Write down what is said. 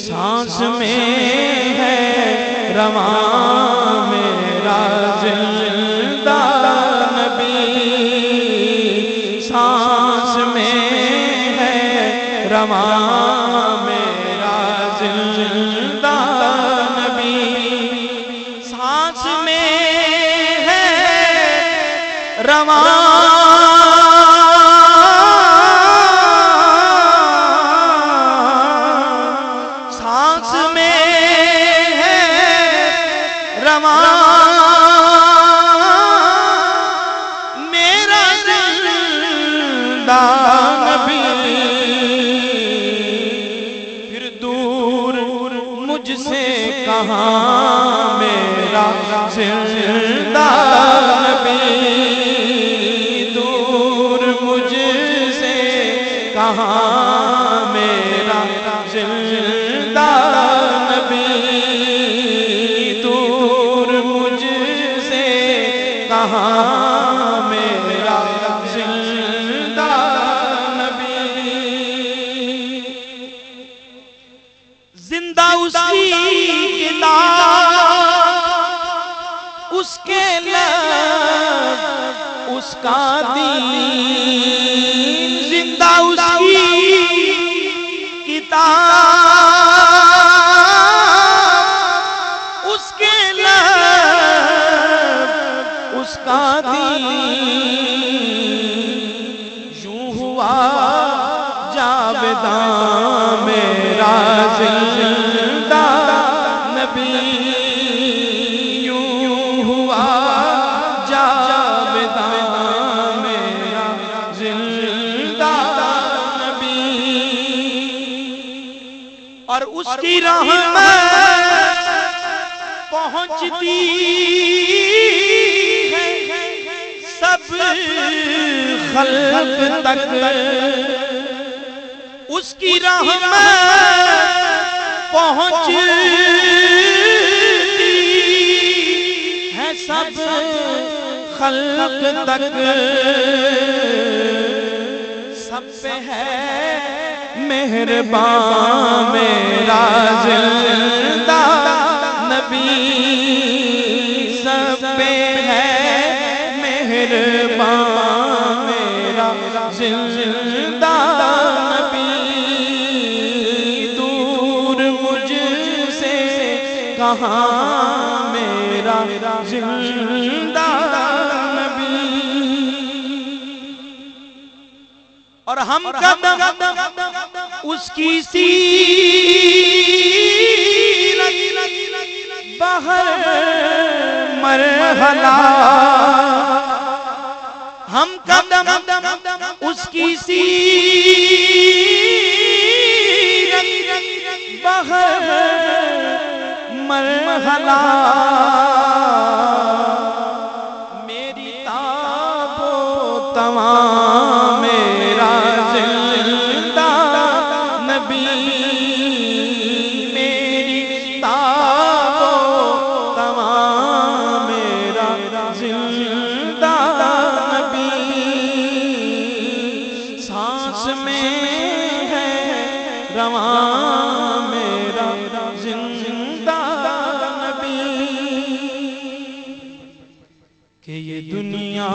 سانس میں ہے رواں میرا زندہ نبی، سانس میں ہے رواں میرا زندہ نبی، سانس میں ہے رواں میرا زندہ نبی، پھر دور مجھ سے کہاں میرا زندہ نبی، دور مجھ سے کہاں میرا زندہ نبی، کہاں میرا زندہ نبی، زندہ اس کی کتاب، اس کے لب، اس کا دین، زندہ اس کی کتاب، اس کے اس کا دین، یوں ہوا جاوداں میرا زندہ نبی، یوں ہوا جاوداں میرا زندہ نبی، اور اس کی رحمت پہنچتی سب خلق تک، اس کی رحمت پہنچتی ہے سب خلق تک، سب پہ ہے مہربان میرا زندہ نبی، سب پہ ہے مہربان میرا زندہ نبی، دور مجھ سے کہاں میرا زندہ نبی، اور ہم قدم اس کی سیرت بہر مرحلہ، ہم قدم اس کی سیرت بہر مرحلہ، میری تاب و تمام میرا زندہ نبی، میری تاب و تمام میرا زندہ نبی، سانس میں ہے رواں میرا زندہ نبی، کہ یہ دنیا